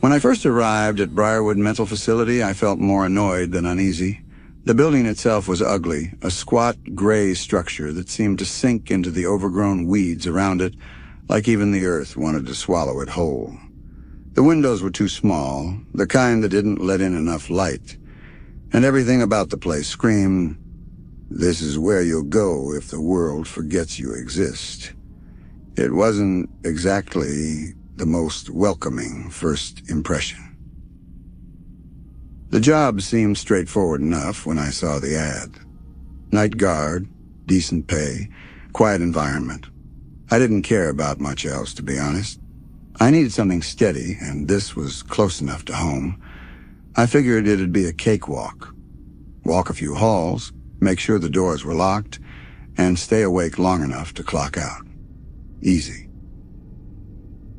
When I first arrived at Briarwood Mental Facility, I felt more annoyed than uneasy. The building itself was ugly, a squat, gray structure that seemed to sink into the overgrown weeds around it, like even the earth wanted to swallow it whole. The windows were too small, the kind that didn't let in enough light, and everything about the place screamed, "This is where you'll go if the world forgets you exist." It wasn't exactly the most welcoming first impression. The job seemed straightforward enough when I saw the ad. Night guard, decent pay, quiet environment. I didn't care about much else, to be honest. I needed something steady, and this was close enough to home. I figured it'd be a cakewalk. Walk a few halls, make sure the doors were locked, and stay awake long enough to clock out. Easy.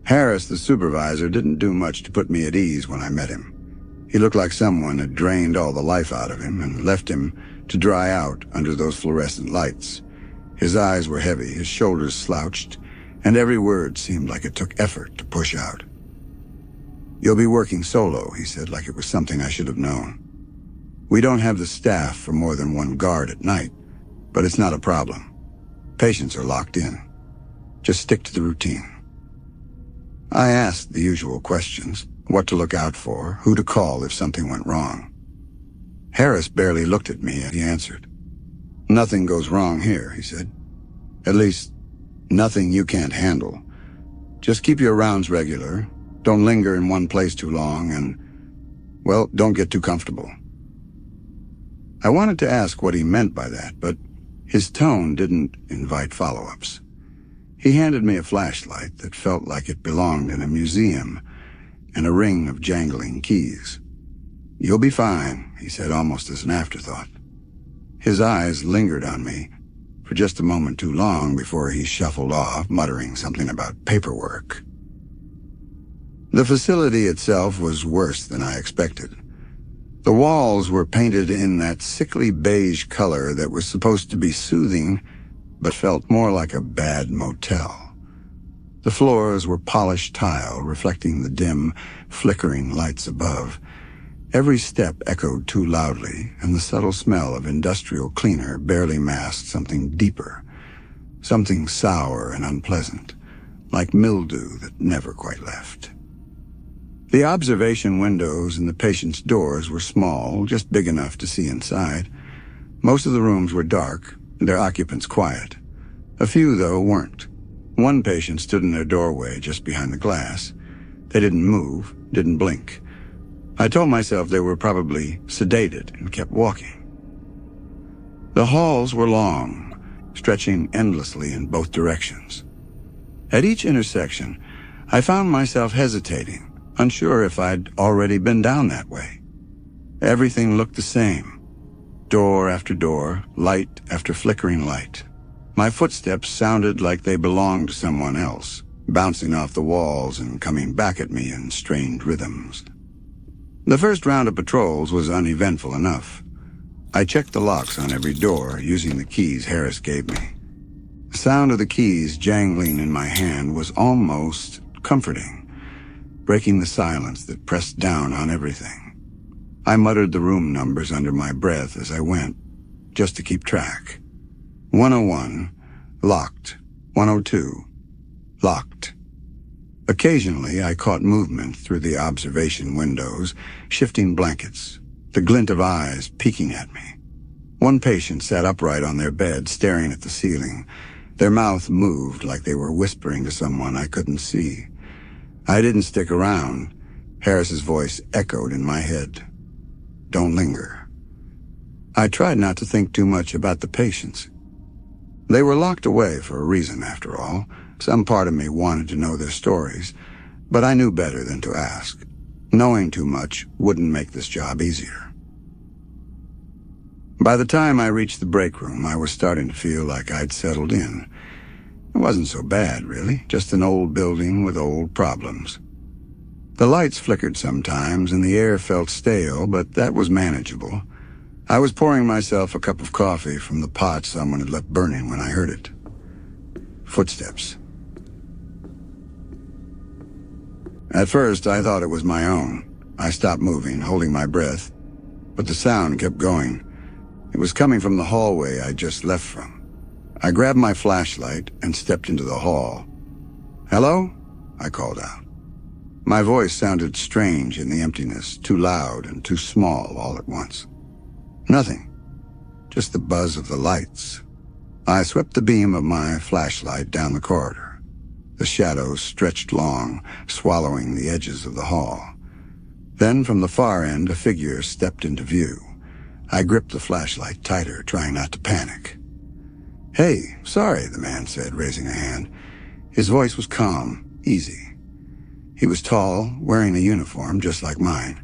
Harris, the supervisor, didn't do much to put me at ease when I met him. He looked like someone had drained all the life out of him and left him to dry out under those fluorescent lights. His eyes were heavy, his shoulders slouched, and every word seemed like it took effort to push out. "You'll be working solo," he said, like it was something I should have known. "We don't have the staff for more than one guard at night, but it's not a problem. Patients are locked in. Just stick to the routine." I asked the usual questions, what to look out for, who to call if something went wrong. Harris barely looked at me as he answered. "Nothing goes wrong here," he said. "At least, nothing you can't handle. Just keep your rounds regular, don't linger in one place too long, and, well, don't get too comfortable." I wanted to ask what he meant by that, but his tone didn't invite follow-ups. He handed me a flashlight that felt like it belonged in a museum and a ring of jangling keys. "You'll be fine," he said almost as an afterthought. His eyes lingered on me for just a moment too long before he shuffled off, muttering something about paperwork. The facility itself was worse than I expected. The walls were painted in that sickly beige color that was supposed to be soothing, but felt more like a bad motel. The floors were polished tile, reflecting the dim, flickering lights above. Every step echoed too loudly, and the subtle smell of industrial cleaner barely masked something deeper, something sour and unpleasant, like mildew that never quite left. The observation windows in the patients' doors were small, just big enough to see inside. Most of the rooms were dark, their occupants quiet. A few, though, weren't. One patient stood in their doorway just behind the glass. They didn't move, didn't blink. I told myself they were probably sedated and kept walking. The halls were long, stretching endlessly in both directions. At each intersection, I found myself hesitating, unsure if I'd already been down that way. Everything looked the same. Door after door, light after flickering light. My footsteps sounded like they belonged to someone else, bouncing off the walls and coming back at me in strange rhythms. The first round of patrols was uneventful enough. I checked the locks on every door using the keys Harris gave me. The sound of the keys jangling in my hand was almost comforting, breaking the silence that pressed down on everything. I muttered the room numbers under my breath as I went, just to keep track. 101, locked. 102, locked. Occasionally, I caught movement through the observation windows, shifting blankets, the glint of eyes peeking at me. One patient sat upright on their bed, staring at the ceiling. Their mouth moved like they were whispering to someone I couldn't see. I didn't stick around. Harris's voice echoed in my head. "Don't linger." I tried not to think too much about the patients. They were locked away for a reason, after all. Some part of me wanted to know their stories, but I knew better than to ask. Knowing too much wouldn't make this job easier. By the time I reached the break room, I was starting to feel like I'd settled in. It wasn't so bad, really, just an old building with old problems. The lights flickered sometimes, and the air felt stale, but that was manageable. I was pouring myself a cup of coffee from the pot someone had left burning when I heard it. Footsteps. At first, I thought it was my own. I stopped moving, holding my breath, but the sound kept going. It was coming from the hallway I just left from. I grabbed my flashlight and stepped into the hall. "Hello?" I called out. My voice sounded strange in the emptiness, too loud and too small all at once. Nothing, just the buzz of the lights. I swept the beam of my flashlight down the corridor. The shadows stretched long, swallowing the edges of the hall. Then from the far end, a figure stepped into view. I gripped the flashlight tighter, trying not to panic. "Hey, sorry," the man said, raising a hand. His voice was calm, easy. He was tall, wearing a uniform just like mine.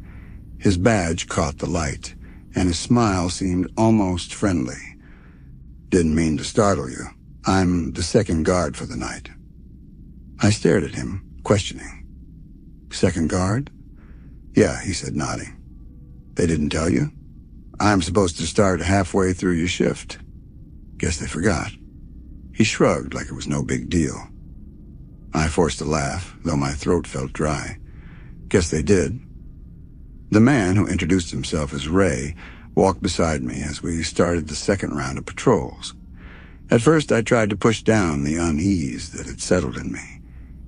His badge caught the light, and his smile seemed almost friendly. "Didn't mean to startle you. I'm the second guard for the night." I stared at him, questioning. "Second guard?" "Yeah," he said, nodding. "They didn't tell you? I'm supposed to start halfway through your shift. Guess they forgot." He shrugged like it was no big deal. I forced a laugh, though my throat felt dry. Guess they did. The man, who introduced himself as Ray, walked beside me as we started the second round of patrols. At first, I tried to push down the unease that had settled in me.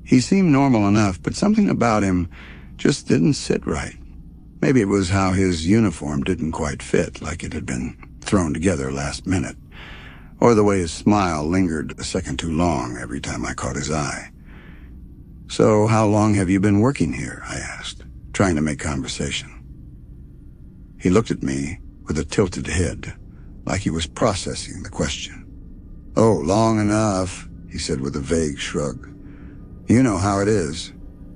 He seemed normal enough, but something about him just didn't sit right. Maybe it was how his uniform didn't quite fit, like it had been thrown together last minute, or the way his smile lingered a second too long every time I caught his eye. "So how long have you been working here?" I asked, trying to make conversation. He looked at me with a tilted head, like he was processing the question. "Oh, long enough," he said with a vague shrug. "You know how it is.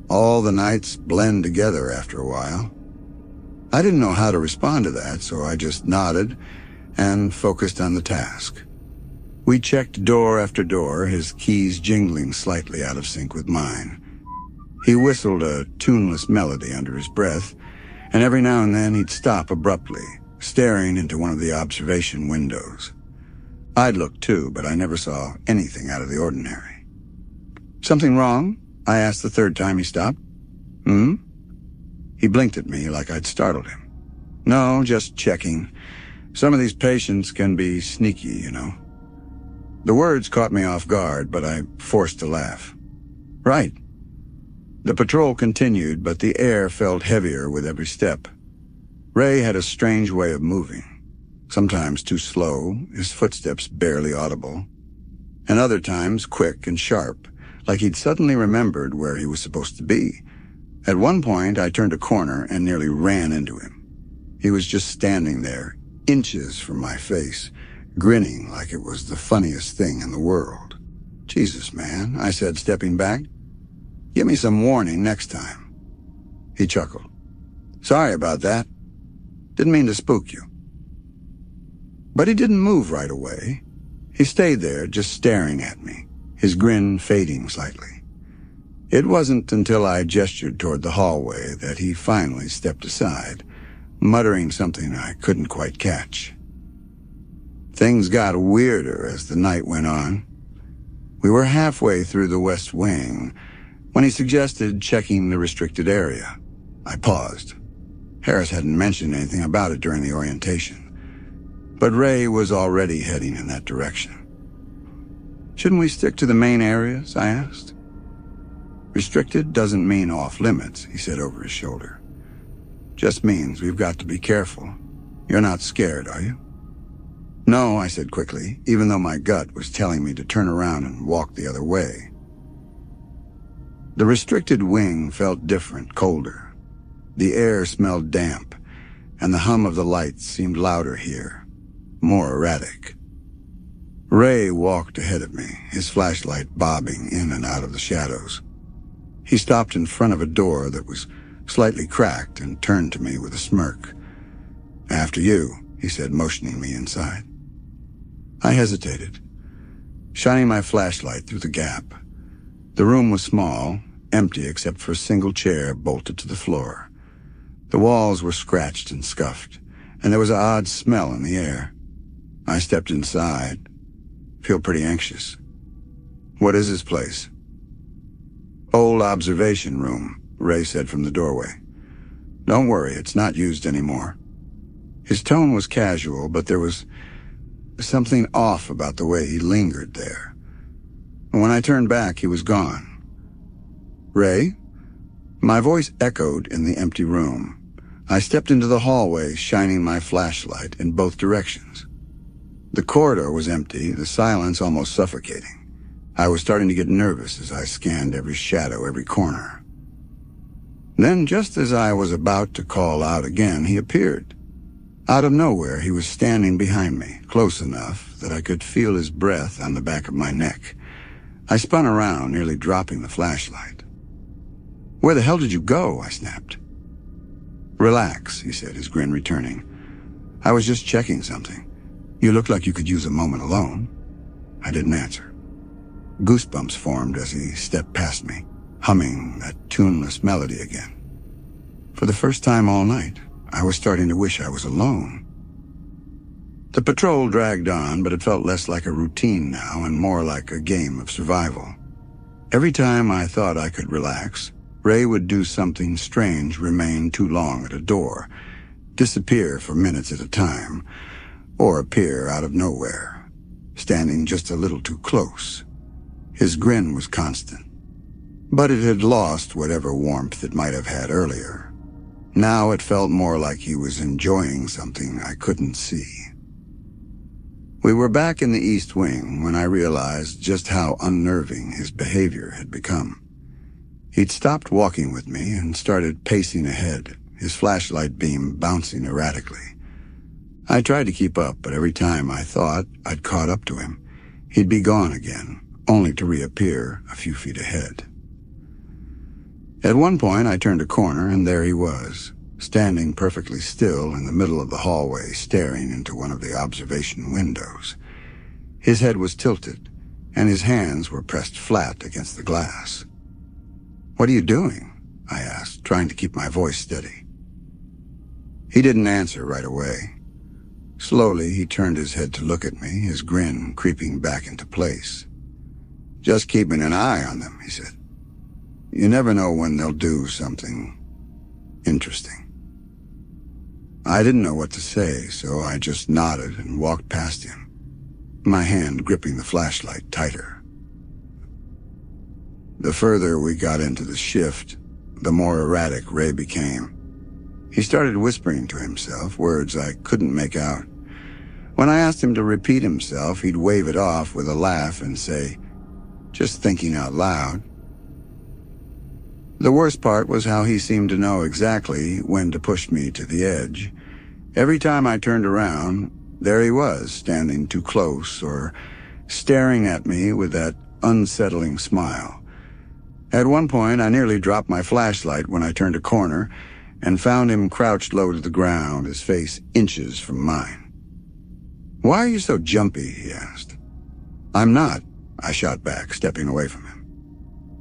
All the nights blend together after a while." I didn't know how to respond to that, so I just nodded and focused on the task. We checked door after door, his keys jingling slightly out of sync with mine. He whistled a tuneless melody under his breath, and every now and then he'd stop abruptly, staring into one of the observation windows. I'd looked too, but I never saw anything out of the ordinary. "Something wrong?" I asked the third time he stopped. "Hmm?" He blinked at me like I'd startled him. "No, just checking. Some of these patients can be sneaky, you know." The words caught me off guard, but I forced a laugh. "Right." The patrol continued, but the air felt heavier with every step. Ray had a strange way of moving, sometimes too slow, his footsteps barely audible, and other times quick and sharp, like he'd suddenly remembered where he was supposed to be. At one point, I turned a corner and nearly ran into him. He was just standing there, inches from my face, grinning like it was the funniest thing in the world. "Jesus, man," I said, stepping back. "Give me some warning next time." He chuckled. "Sorry about that. Didn't mean to spook you." But he didn't move right away. He stayed there, just staring at me, his grin fading slightly. It wasn't until I gestured toward the hallway that he finally stepped aside, muttering something I couldn't quite catch. Things got weirder as the night went on. We were halfway through the West Wing when he suggested checking the restricted area. I paused. Harris hadn't mentioned anything about it during the orientation, but Ray was already heading in that direction. "Shouldn't we stick to the main areas?" I asked. "Restricted doesn't mean off limits," he said over his shoulder. "Just means we've got to be careful. You're not scared, are you?" "No," I said quickly, even though my gut was telling me to turn around and walk the other way. The restricted wing felt different, colder. The air smelled damp, and the hum of the lights seemed louder here, more erratic. Ray walked ahead of me, his flashlight bobbing in and out of the shadows. He stopped in front of a door that was slightly cracked and turned to me with a smirk. "After you," he said, motioning me inside. I hesitated, shining my flashlight through the gap. The room was small, empty except for a single chair bolted to the floor. The walls were scratched and scuffed, and there was an odd smell in the air. I stepped inside. Feel pretty anxious. "What is this place?" "Old observation room," Ray said from the doorway. "Don't worry, it's not used anymore." His tone was casual, but there was something off about the way he lingered there. When I turned back, he was gone. "Ray?" My voice echoed in the empty room. I stepped into the hallway, shining my flashlight in both directions. The corridor was empty, the silence almost suffocating. I was starting to get nervous as I scanned every shadow, every corner. Then, just as I was about to call out again, he appeared. Out of nowhere, he was standing behind me, close enough that I could feel his breath on the back of my neck. I spun around, nearly dropping the flashlight. "Where the hell did you go?" I snapped. "Relax," he said, his grin returning. "I was just checking something. You looked like you could use a moment alone." I didn't answer. Goosebumps formed as he stepped past me, humming that tuneless melody again. For the first time all night, I was starting to wish I was alone. The patrol dragged on, but it felt less like a routine now and more like a game of survival. Every time I thought I could relax, Ray would do something strange, remain too long at a door, disappear for minutes at a time, or appear out of nowhere, standing just a little too close. His grin was constant, but it had lost whatever warmth it might have had earlier. Now it felt more like he was enjoying something I couldn't see. We were back in the East Wing when I realized just how unnerving his behavior had become. He'd stopped walking with me and started pacing ahead, his flashlight beam bouncing erratically. I tried to keep up, but every time I thought I'd caught up to him, he'd be gone again, only to reappear a few feet ahead. At one point, I turned a corner, and there he was, standing perfectly still in the middle of the hallway, staring into one of the observation windows. His head was tilted, and his hands were pressed flat against the glass. "What are you doing?" I asked, trying to keep my voice steady. He didn't answer right away. Slowly, he turned his head to look at me, his grin creeping back into place. "Just keeping an eye on them," he said. "You never know when they'll do something interesting." I didn't know what to say, so I just nodded and walked past him, my hand gripping the flashlight tighter. The further we got into the shift, the more erratic Ray became. He started whispering to himself, words I couldn't make out. When I asked him to repeat himself, he'd wave it off with a laugh and say, "Just thinking out loud." The worst part was how he seemed to know exactly when to push me to the edge. Every time I turned around, there he was, standing too close or staring at me with that unsettling smile. At one point, I nearly dropped my flashlight when I turned a corner and found him crouched low to the ground, his face inches from mine. "Why are you so jumpy?" he asked. "I'm not," I shot back, stepping away from him.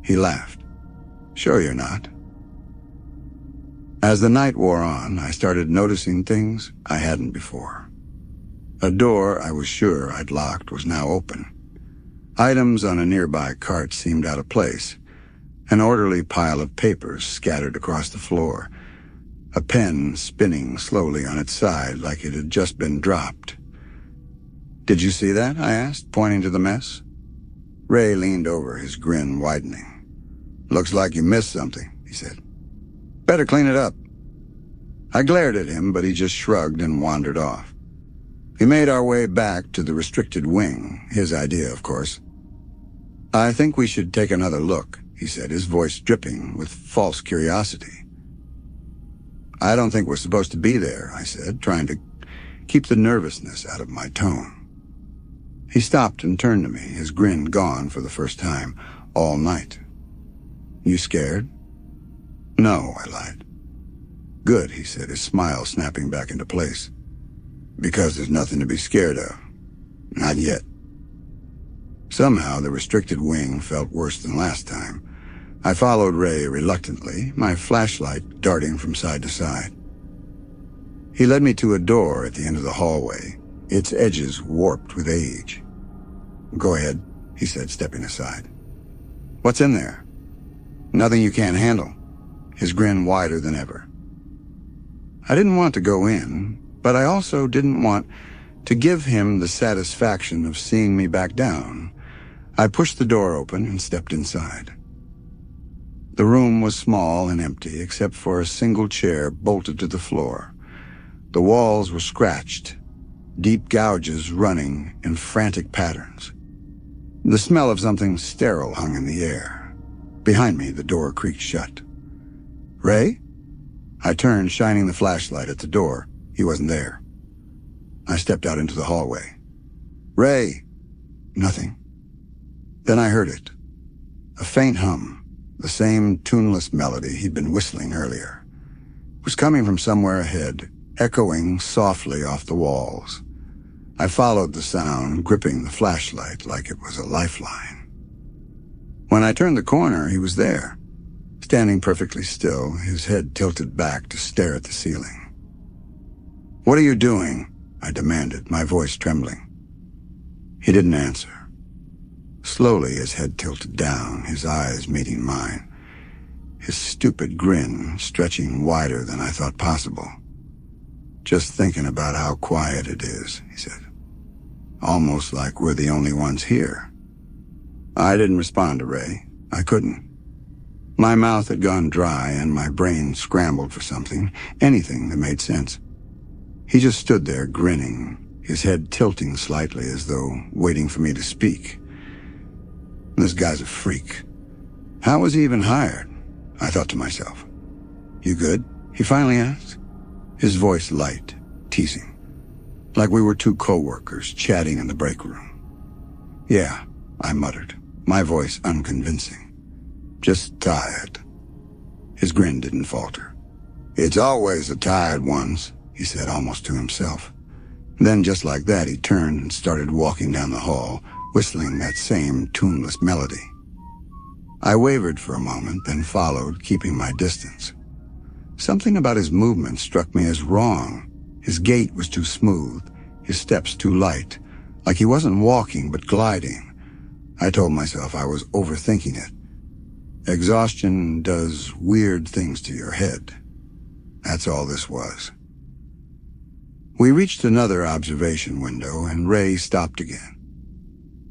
He laughed. "Sure you're not." As the night wore on, I started noticing things I hadn't before. A door I was sure I'd locked was now open. Items on a nearby cart seemed out of place. An orderly pile of papers scattered across the floor. A pen spinning slowly on its side like it had just been dropped. "Did you see that?" I asked, pointing to the mess. Ray leaned over, his grin widening. "Looks like you missed something," he said. "Better clean it up." I glared at him, but he just shrugged and wandered off. We made our way back to the restricted wing, his idea, of course. "I think we should take another look," he said, his voice dripping with false curiosity. "I don't think we're supposed to be there," I said, trying to keep the nervousness out of my tone. He stopped and turned to me, his grin gone for the first time all night. "You scared?" "No," I lied. "Good," he said, his smile snapping back into place. "Because there's nothing to be scared of. Not yet." Somehow the restricted wing felt worse than last time. I followed Ray reluctantly, my flashlight darting from side to side. He led me to a door at the end of the hallway, its edges warped with age. "Go ahead," he said, stepping aside. "What's in there?" "Nothing you can't handle." his grin wider than ever. I didn't want to go in, but I also didn't want to give him the satisfaction of seeing me back down. I pushed the door open and stepped inside. The room was small and empty, except for a single chair bolted to the floor. The walls were scratched, deep gouges running in frantic patterns. The smell of something sterile hung in the air. Behind me, the door creaked shut. "Ray?" I turned, shining the flashlight at the door. He wasn't there. I stepped out into the hallway. "Ray!" Nothing. Then I heard it. A faint hum. The same tuneless melody he'd been whistling earlier. It was coming from somewhere ahead, echoing softly off the walls. I followed the sound, gripping the flashlight like it was a lifeline. When I turned the corner, he was there, standing perfectly still, his head tilted back to stare at the ceiling. "What are you doing?" I demanded, my voice trembling. He didn't answer. Slowly, his head tilted down, his eyes meeting mine, his stupid grin stretching wider than I thought possible. "Just thinking about how quiet it is," he said. "Almost like we're the only ones here." I didn't respond to Ray. I couldn't. My mouth had gone dry and my brain scrambled for something, anything that made sense. He just stood there grinning, his head tilting slightly as though waiting for me to speak. This guy's a freak. How was he even hired? I thought to myself. "You good?" he finally asked, his voice light, teasing, like we were two co-workers chatting in the break room. "Yeah," I muttered, my voice unconvincing. "Just tired." His grin didn't falter. "It's always the tired ones," he said almost to himself. Then just like that, he turned and started walking down the hall, whistling that same tuneless melody. I wavered for a moment, then followed, keeping my distance. Something about his movement struck me as wrong. His gait was too smooth, his steps too light, like he wasn't walking but gliding. I told myself I was overthinking it. Exhaustion does weird things to your head. That's all this was. We reached another observation window, and Ray stopped again.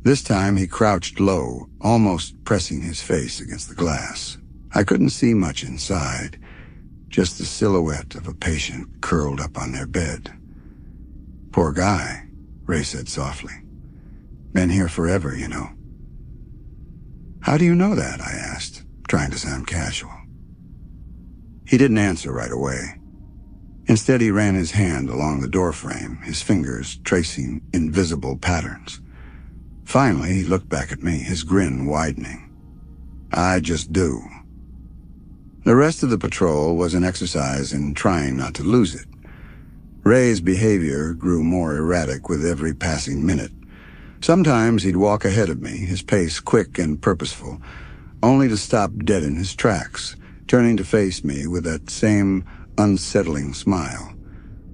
This time he crouched low, almost pressing his face against the glass. I couldn't see much inside, just the silhouette of a patient curled up on their bed. "Poor guy," Ray said softly. "Been here forever, you know." "How do you know that?" I asked, trying to sound casual. He didn't answer right away. Instead, he ran his hand along the doorframe, his fingers tracing invisible patterns. Finally, he looked back at me, his grin widening. "I just do." The rest of the patrol was an exercise in trying not to lose it. Ray's behavior grew more erratic with every passing minute. Sometimes he'd walk ahead of me, his pace quick and purposeful, only to stop dead in his tracks, turning to face me with that same unsettling smile.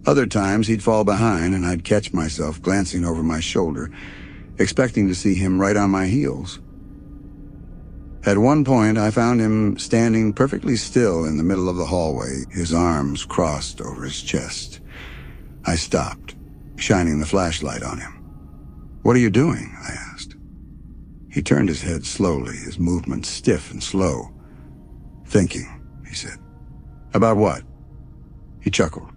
Other times he'd fall behind and I'd catch myself glancing over my shoulder, expecting to see him right on my heels. At one point, I found him standing perfectly still in the middle of the hallway, his arms crossed over his chest. I stopped, shining the flashlight on him. "What are you doing?" I asked. He turned his head slowly, his movements stiff and slow. "Thinking," he said. "About what?" He chuckled.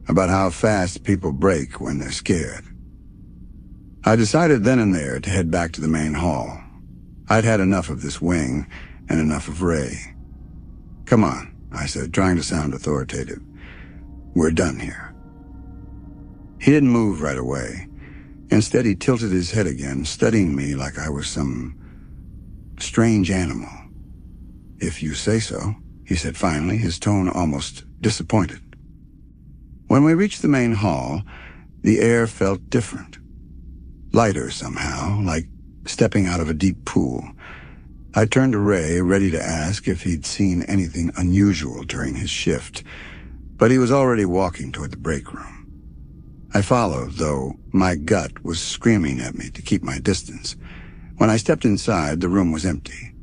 "About how fast people break when they're scared." I decided then and there to head back to the main hall. I'd had enough of this wing and enough of Ray. "Come on," I said, trying to sound authoritative. "We're done here." He didn't move right away. Instead, he tilted his head again, studying me like I was some strange animal. "If you say so," he said finally, his tone almost disappointed. When we reached the main hall, the air felt different. Lighter somehow, like stepping out of a deep pool. I turned to Ray, ready to ask if he'd seen anything unusual during his shift, but he was already walking toward the break room. I followed, though my gut was screaming at me to keep my distance. When I stepped inside, the room was empty.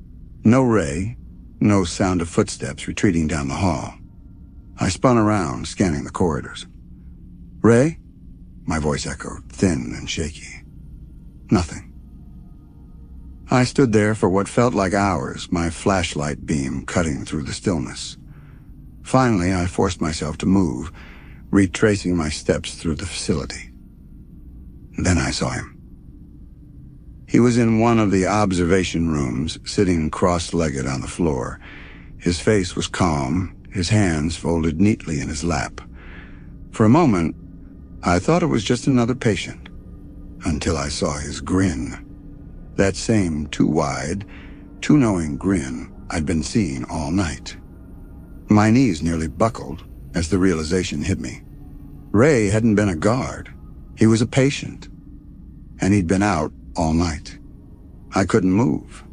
No Ray, No sound of footsteps retreating down the hall. I spun around, scanning the corridors. "Ray?" My voice echoed, thin and shaky. Nothing. I stood there for what felt like hours, my flashlight beam cutting through the stillness. Finally, I forced myself to move, retracing my steps through the facility. Then I saw him. He was in one of the observation rooms, sitting cross-legged on the floor. His face was calm, his hands folded neatly in his lap. For a moment, I thought it was just another patient, until I saw his grin. That same too wide, too knowing grin I'd been seeing all night. My knees nearly buckled as the realization hit me. Ray hadn't been a guard. He was a patient. And he'd been out all night. I couldn't move.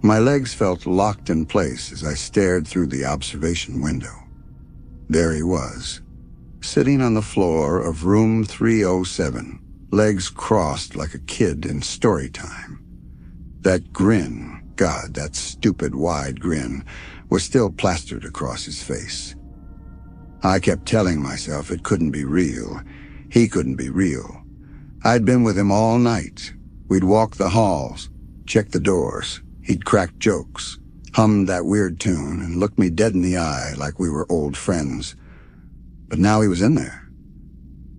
My legs felt locked in place as I stared through the observation window. There he was, sitting on the floor of room 307, legs crossed like a kid in story time. That grin, God, that stupid wide grin, was still plastered across his face. I kept telling myself it couldn't be real. He couldn't be real. I'd been with him all night. We'd walk the halls, check the doors. He'd crack jokes, hummed that weird tune, and looked me dead in the eye like we were old friends. But now he was in there.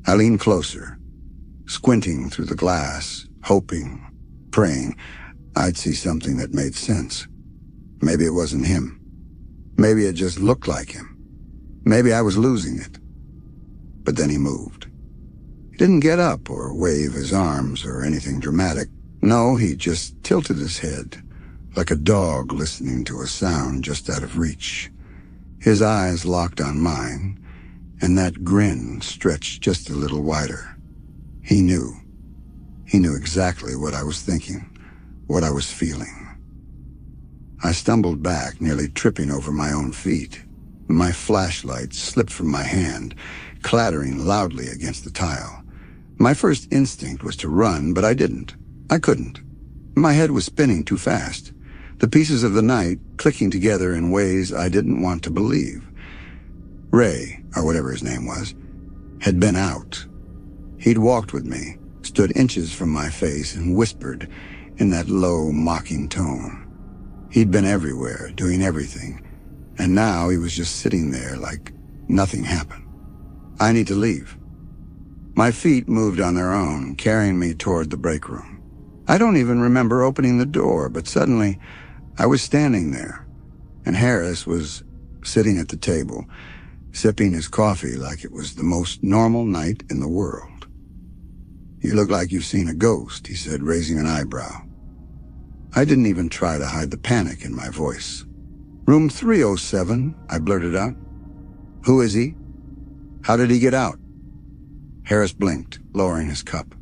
I leaned closer, squinting through the glass, hoping, praying I'd see something that made sense. Maybe it wasn't him. Maybe it just looked like him. Maybe I was losing it. But then he moved. He didn't get up or wave his arms or anything dramatic. No, he just tilted his head, like a dog listening to a sound just out of reach. His eyes locked on mine, and that grin stretched just a little wider. He knew. He knew exactly what I was thinking, what I was feeling. I stumbled back, nearly tripping over my own feet. My flashlight slipped from my hand, clattering loudly against the tile. My first instinct was to run, but I didn't. I couldn't. My head was spinning too fast, the pieces of the night clicking together in ways I didn't want to believe. Ray, or whatever his name was, had been out. He'd walked with me, stood inches from my face, and whispered in that low, mocking tone. He'd been everywhere, doing everything, and now he was just sitting there like nothing happened. I need to leave. My feet moved on their own, carrying me toward the break room. I don't even remember opening the door, but suddenly I was standing there, and Harris was sitting at the table, sipping his coffee like it was the most normal night in the world. "You look like you've seen a ghost," he said, raising an eyebrow. I didn't even try to hide the panic in my voice. "Room 307, I blurted out. "Who is he? How did he get out?" Harris blinked, lowering his cup.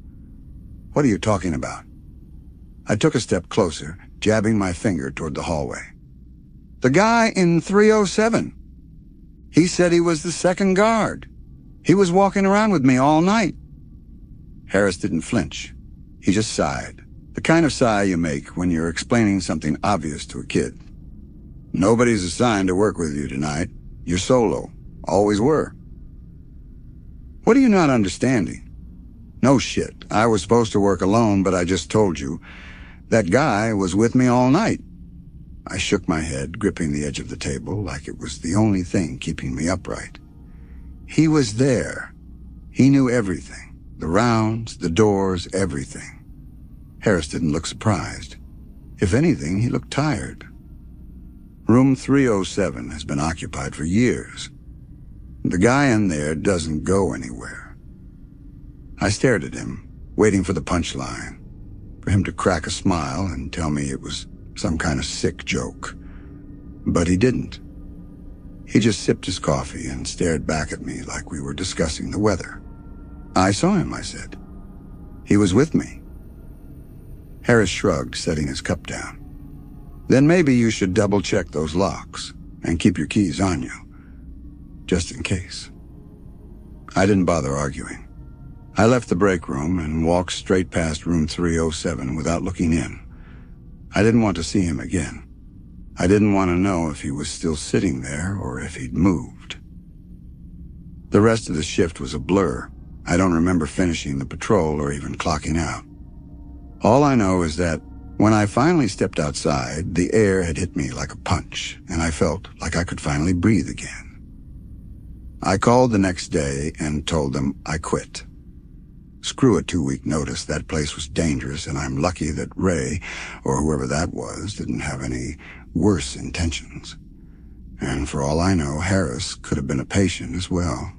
"What are you talking about?" I took a step closer, jabbing my finger toward the hallway. "The guy in 307. He said he was the second guard. He was walking around with me all night." Harris didn't flinch. He just sighed, the kind of sigh you make when you're explaining something obvious to a kid. "Nobody's assigned to work with you tonight. You're solo. Always were." "What are you not understanding?" "No shit. I was supposed to work alone, but I just told you. That guy was with me all night." I shook my head, gripping the edge of the table like it was the only thing keeping me upright. He was there. He knew everything. The rounds, the doors, everything. Harris didn't look surprised. If anything, he looked tired. "Room 307 has been occupied for years. The guy in there doesn't go anywhere." I stared at him, waiting for the punchline, for him to crack a smile and tell me it was some kind of sick joke. But he didn't. He just sipped his coffee and stared back at me like we were discussing the weather. "I saw him," I said. "He was with me." Harris shrugged, setting his cup down. "Then maybe you should double-check those locks and keep your keys on you, just in case." I didn't bother arguing. I left the break room and walked straight past room 307 without looking in. I didn't want to see him again. I didn't want to know if he was still sitting there or if he'd moved. The rest of the shift was a blur. I don't remember finishing the patrol or even clocking out. All I know is that when I finally stepped outside, the air had hit me like a punch, and I felt like I could finally breathe again. I called the next day and told them I quit. Screw a 2-week notice, that place was dangerous, and I'm lucky that Ray, or whoever that was, didn't have any worse intentions. And for all I know, Harris could have been a patient as well.